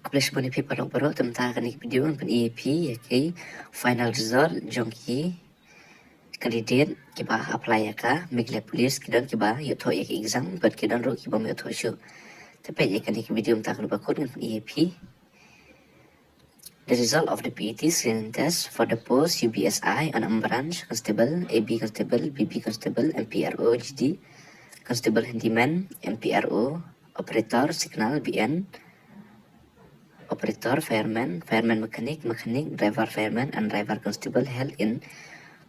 Publish boni pi parok parok tentang kan video kan EAP ya ki final result jong ki candidate ki ba apply ya ka migle police ki dan ki ba yo tho ek exam but ki dan ro ki ba me tho shu tapi ya kan video tak lupa kod kan EAP. The result of the PET screening test for the post UBSI on branch constable, AB constable, BB constable, MPRO GD, constable handyman, MPRO, operator signal BN, operator fireman, fireman mechanic, driver fireman, and driver constable held in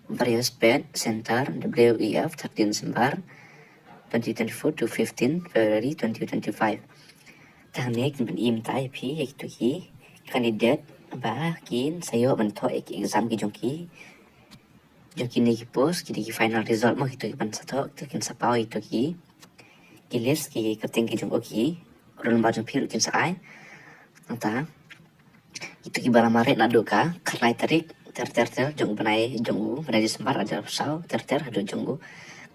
various bed center WEF 13 December 2024 to 15 February 2025. Tahnik ben im tai pi itu ki candidate ba kin sayo ban tho ek exam ki jongki ni ki post ki final result mo itu ki ban sa tho to kin sa pau itu ki list ki kating ki jong ki ron ba jong pil kin sa ai anta itu ki bara mare na do ka kharlai tarik ter jong banai jong banai Desember ajar sau ter hado jong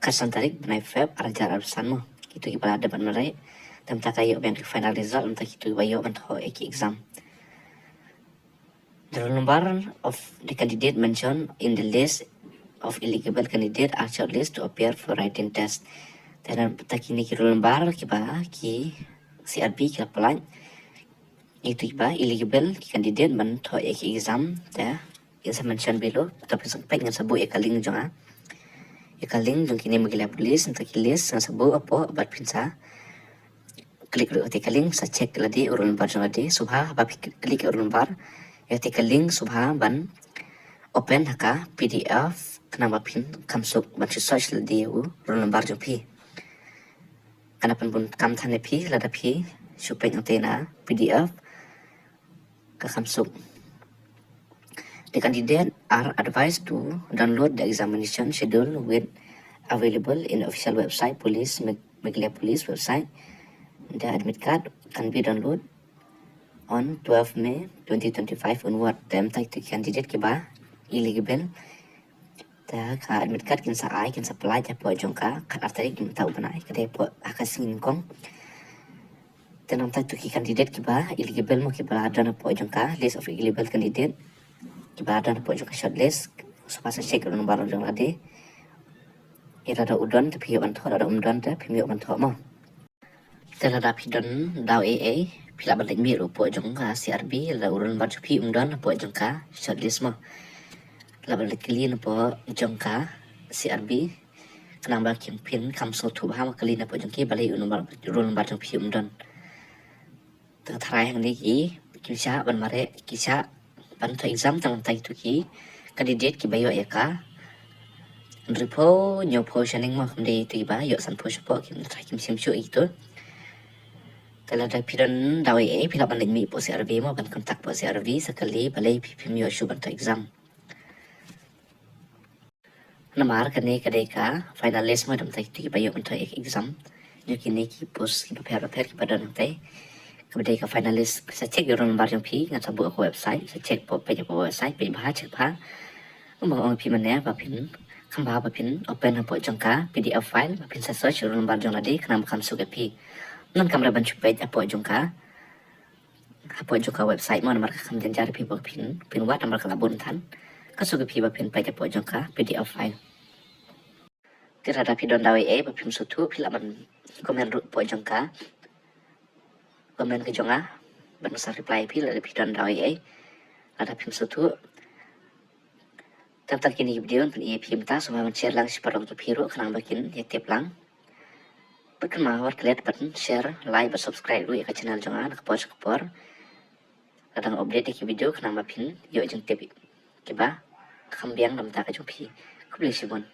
kasan tarik banai Feb ajar san mo itu ki bara ban mare tam tayo ben final result anta itu bayo ban tho ek exam. The roll number of the candidate mentioned in the list of eligible candidates are shortlisted to appear for writing test. Dan takini ki roll number ki ba ki CRB ki apply itu ba eligible ki candidate man tho ek exam ta is mentioned below tapi sampai dengan sabu ekaling jonga ekaling jong kini magila police untuk list sang sabu apo bat pinsa klik ro ekaling sa check ladi roll number jonga di subha ba klik roll number ketika link subha ban open haka PDF kenapa pin kamsuk ban search la dia roll number jo pi kanapan pun kam thane pi lada pi supaya antena PDF ke kamsuk. The candidate are advised to download the examination schedule with available in the official website police Meghalaya Police website. The admit card can be downloaded on 12 May 2025 onward. Them take to candidate ke ba eligible ta ka admit card kin sa ai kin supply ta po jongka kan artari kin tau banai ka de po akasin kong tenam ta to ki candidate ke ba eligible mo ke ba adana po jongka list of eligible candidate ke ba adana po jongka shortlist so pas check ron baro jong ade ira da udon ta piyo ban tho da udon ta piyo ban tho mo tela da pidon daw AA pila balik mi po jongka CRB la urun baju pi udon po jongka shortlist mo la balik clean po jongka CRB kenang ba kim pin kam so tu ba ma clean po jongki balik urun baju pi udon ta thrai hang ni ki kisha ban mare kisha ban tho exam tang tai tu ki candidate ki bayo eka ripo nyo po shaning mo de ti ba yo san po po kim thai kim sim shu itu kalau ada piran dawai pila balik mi po CRB mo ban kontak po CRB sekali balai pi mi shu ban tho exam namar kane kadeka finalist mo dam tai ti bayo ban tho exam jo kini ki post ki prepare ki pada nang tai kadeka finalist sa check roll number jong pi ngan sabu ko website sa check po pe po website pe ba check pa ong pi mane ba pin khamba ba pin open po jongka PDF file ba pin sa search roll number jong adi kanam kam su pi nan kamera ban chupe apo jongka website mo namar kam janjar pi po pin wat namar kala bun tan ka su pi ba pin pe apo jongka PDF file tira da pi don dawe ba pin su tu pila ban komen ru po jongka komen ke jonga ban sa reply pi la pi don dawe ada pin su tu tentang kini video pun ia pi mta so man share lang si parok tu piru kanang bakin ya tip lang berkena war kalian button share like dan subscribe dulu ya ke channel jangan kapor kadang update di video kenang mapin yuk jeng tip kiba kambiang dalam tak jumpi ku beli sibun